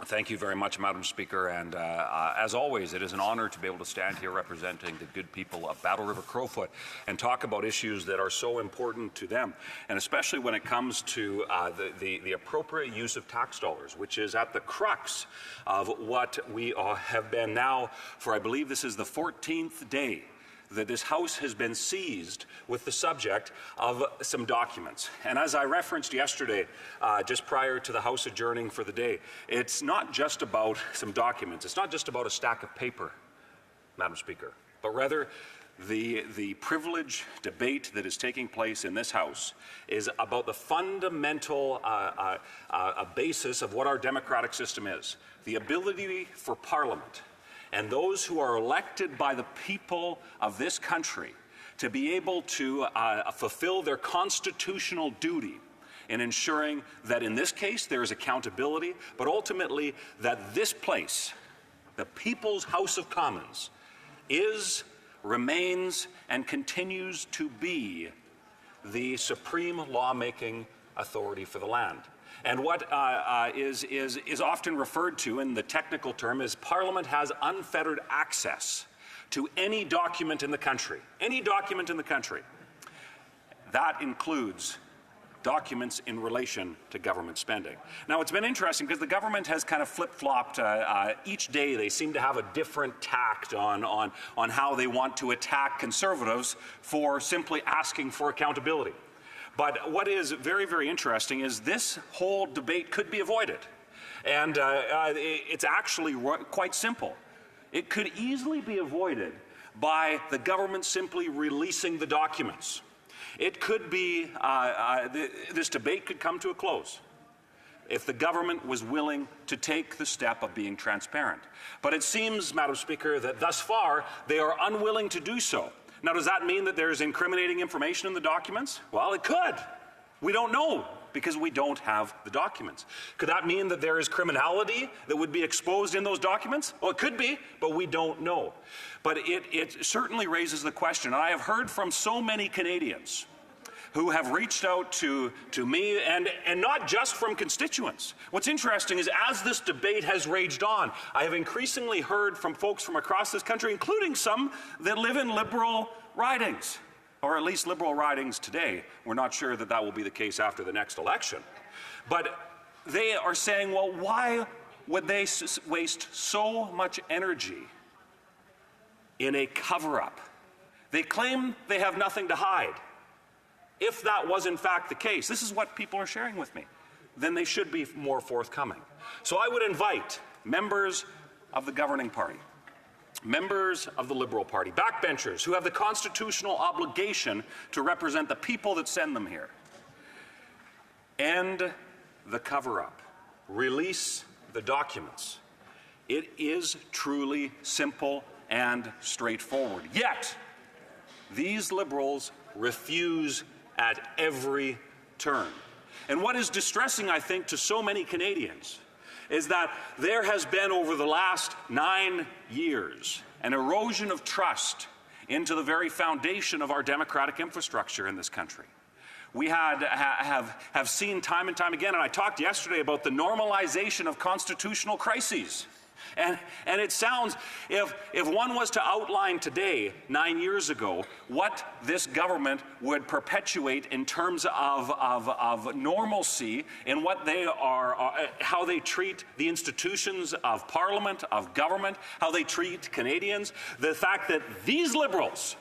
Thank you very much, Madam Speaker, and as always, it is an honour to be able to stand here representing the good people of Battle River Crowfoot and talk about issues that are so important to them, and especially when it comes to the appropriate use of tax dollars, which is at the crux of what we have been now for, I believe this is the 14th day that this House has been seized with the subject of some documents. And as I referenced yesterday, just prior to the House adjourning for the day, it's not just about some documents. It's not just about a stack of paper, Madam Speaker, but rather the privileged debate that is taking place in this House is about the fundamental basis of what our democratic system is, the ability for Parliament and those who are elected by the people of this country to be able to fulfill their constitutional duty in ensuring that in this case there is accountability, but ultimately that this place, the People's House of Commons, is, remains, and continues to be the supreme lawmaking authority for the land. And what is often referred to in the technical term is Parliament has unfettered access to any document in the country. Any document in the country. That includes documents in relation to government spending. Now, it's been interesting because the government has kind of flip-flopped. Each day they seem to have a different tact on how they want to attack Conservatives for simply asking for accountability. But what is very, very interesting is this whole debate could be avoided. And it's actually quite simple. It could easily be avoided by the government simply releasing the documents. It could be, this debate could come to a close if the government was willing to take the step of being transparent. But it seems, Madam Speaker, that thus far they are unwilling to do so. Now, does that mean that there's incriminating information in the documents? Well, it could. We don't know because we don't have the documents. Could that mean that there is criminality that would be exposed in those documents? Well, it could be, but we don't know. But it certainly raises the question, and I have heard from so many Canadians who have reached out to me, and not just from constituents. What's interesting is as this debate has raged on, I have increasingly heard from folks from across this country, including some that live in Liberal ridings, or at least Liberal ridings today. We're not sure that that will be the case after the next election. But they are saying, well, why would they waste so much energy in a cover-up? They claim they have nothing to hide. If that was in fact the case, this is what people are sharing with me, then they should be more forthcoming. So I would invite members of the governing party, members of the Liberal Party, backbenchers who have the constitutional obligation to represent the people that send them here, end the cover-up, release the documents. It is truly simple and straightforward. Yet, these Liberals refuse at every turn. And what is distressing, I think, to so many Canadians is that there has been, over the last 9 years, an erosion of trust into the very foundation of our democratic infrastructure in this country. We have seen time and time again, and I talked yesterday about the normalization of constitutional crises. And it sounds, if one was to outline today, 9 years ago, what this government would perpetuate in terms of normalcy in what they are, how they treat the institutions of Parliament, of government, how they treat Canadians, the fact that these Liberals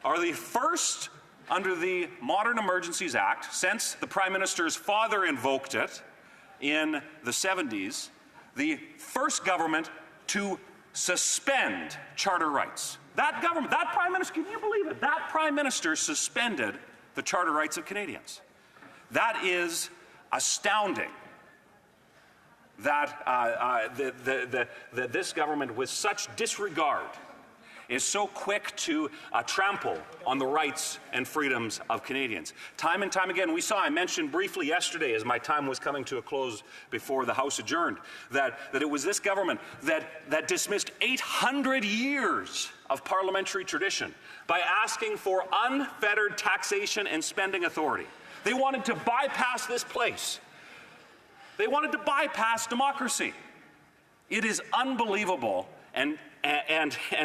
are the first under the Modern Emergencies Act, since the Prime Minister's father invoked it in the 70s, the first government to suspend charter rights. That government, that Prime Minister, can you believe it? That Prime Minister suspended the charter rights of Canadians. That is astounding that this government, with such disregard, is so quick to trample on the rights and freedoms of Canadians. Time and time again, we saw, I mentioned briefly yesterday as my time was coming to a close before the House adjourned, that it was this government that dismissed 800 years of parliamentary tradition by asking for unfettered taxation and spending authority. They wanted to bypass this place They wanted to bypass democracy. It is unbelievable and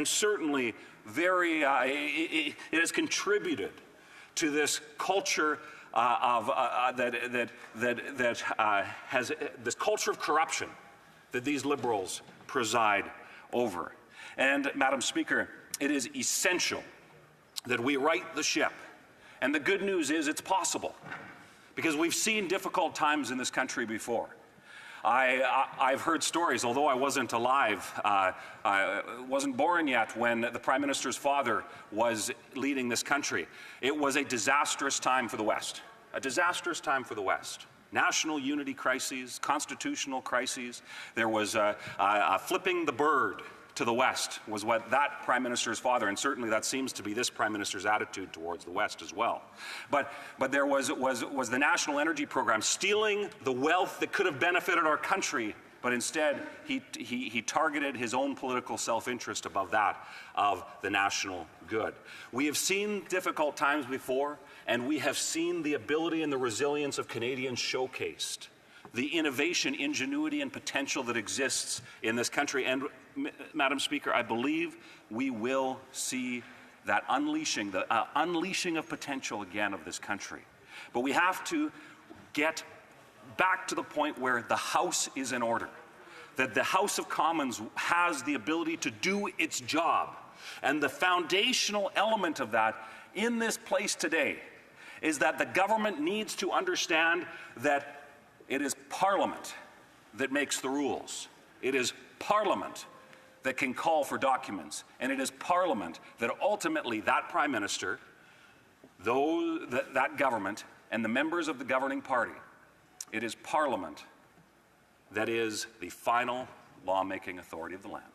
certainly very, it has contributed to this culture has this culture of corruption that these liberals preside over. And, Madam Speaker, it is essential that we right the ship. And the good news is it's possible, because we've seen difficult times in this country before. I've heard stories, although I wasn't alive, I wasn't born yet when the Prime Minister's father was leading this country. It was a disastrous time for the West, a disastrous time for the West. National unity crises, constitutional crises. There was flipping the bird to the West was what that Prime Minister's father, and certainly that seems to be this Prime Minister's attitude towards the West as well. But there was the National Energy Program, stealing the wealth that could have benefited our country, but instead he targeted his own political self-interest above that of the national good. We have seen difficult times before, and we have seen the ability and the resilience of Canadians showcased, the innovation, ingenuity, and potential that exists in this country. And, Madam Speaker, I believe we will see that unleashing of potential again of this country. But we have to get back to the point where the House is in order, that the House of Commons has the ability to do its job. And the foundational element of that in this place today is that the government needs to understand that it is Parliament that makes the rules. It is Parliament that can call for documents. And it is Parliament that ultimately that Prime Minister, that government, and the members of the governing party, it is Parliament that is the final lawmaking authority of the land.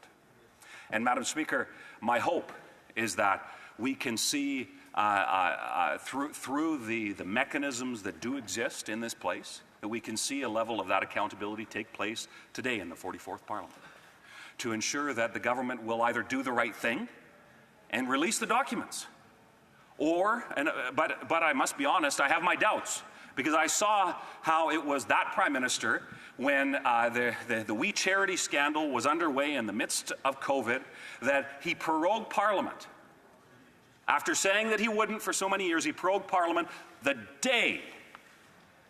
And, Madam Speaker, my hope is that we can see through the mechanisms that do exist in this place, that we can see a level of that accountability take place today in the 44th Parliament, to ensure that the government will either do the right thing and release the documents, or, but I must be honest, I have my doubts, because I saw how it was that Prime Minister when the We Charity scandal was underway in the midst of COVID, that he prorogued Parliament. After saying that he wouldn't for so many years, he prorogued Parliament the day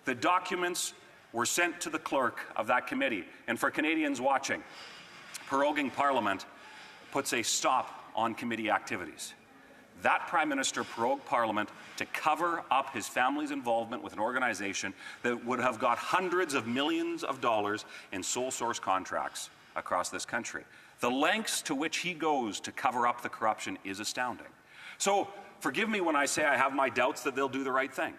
the documents were sent to the clerk of that committee. And for Canadians watching, proroguing Parliament puts a stop on committee activities. That Prime Minister prorogued Parliament to cover up his family's involvement with an organization that would have got hundreds of millions of dollars in sole source contracts across this country. The lengths to which he goes to cover up the corruption is astounding. So forgive me when I say I have my doubts that they'll do the right thing.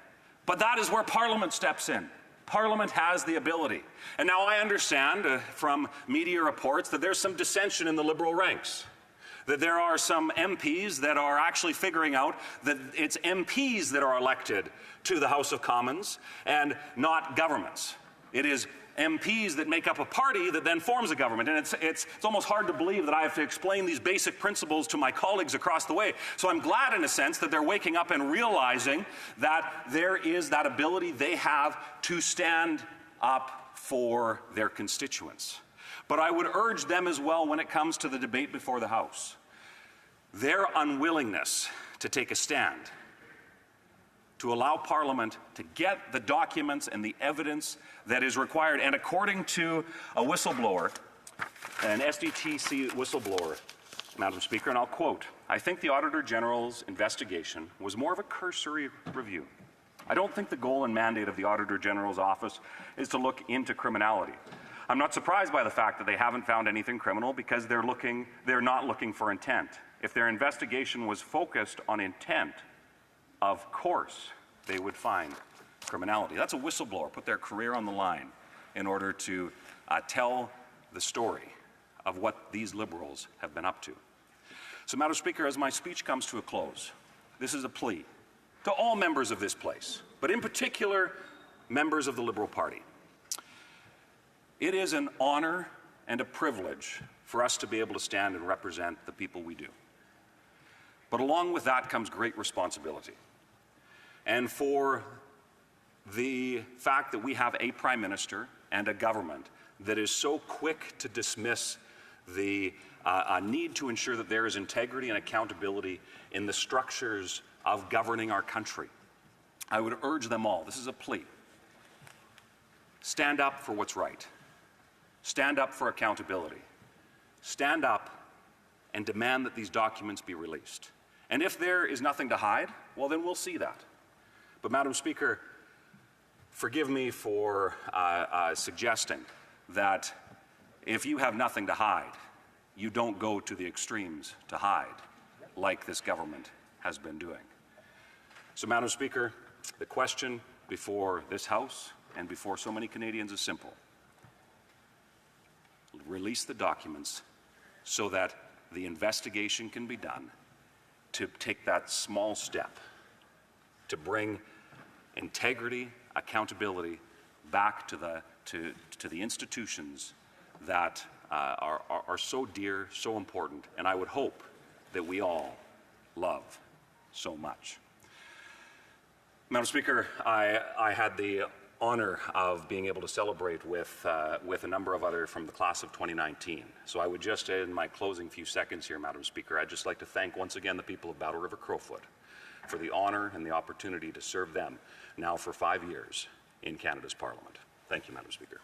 But that is where Parliament steps in. Parliament has the ability. And now I understand from media reports that there's some dissension in the Liberal ranks, that there are some MPs that are actually figuring out that it's MPs that are elected to the House of Commons and not governments. It is MPs that make up a party that then forms a government. And it's almost hard to believe that I have to explain these basic principles to my colleagues across the way. So I'm glad, in a sense, that they're waking up and realizing that there is that ability they have to stand up for their constituents. But I would urge them as well when it comes to the debate before the House. Their unwillingness to take a stand, to allow Parliament to get the documents and the evidence that is required. And according to a whistleblower, an SDTC whistleblower, Madam Speaker, and I'll quote, "I think the Auditor General's investigation was more of a cursory review. I don't think the goal and mandate of the Auditor General's office is to look into criminality. I'm not surprised by the fact that they haven't found anything criminal, because they're not looking for intent. If their investigation was focused on intent, of course they would find criminality." That's a whistleblower, put their career on the line in order to tell the story of what these Liberals have been up to. So, Madam Speaker, as my speech comes to a close, this is a plea to all members of this place, but in particular members of the Liberal Party. It is an honor and a privilege for us to be able to stand and represent the people we do. But along with that comes great responsibility. And for the fact that we have a Prime Minister and a government that is so quick to dismiss the need to ensure that there is integrity and accountability in the structures of governing our country. I would urge them all, this is a plea, stand up for what's right. Stand up for accountability. Stand up and demand that these documents be released. And if there is nothing to hide, well, then we'll see that. But, Madam Speaker, forgive me for suggesting that if you have nothing to hide, you don't go to the extremes to hide, like this government has been doing. So, Madam Speaker, the question before this House and before so many Canadians is simple. Release the documents so that the investigation can be done to take that small step to bring integrity, accountability back to the institutions that are so dear, so important, and I would hope that we all love so much. Madam Speaker, I had the honor of being able to celebrate with a number of others from the class of 2019. So I would just, in my closing few seconds here, Madam Speaker, I'd just like to thank once again the people of Battle River Crowfoot for the honor and the opportunity to serve them now for 5 years in Canada's Parliament. Thank you, Madam Speaker.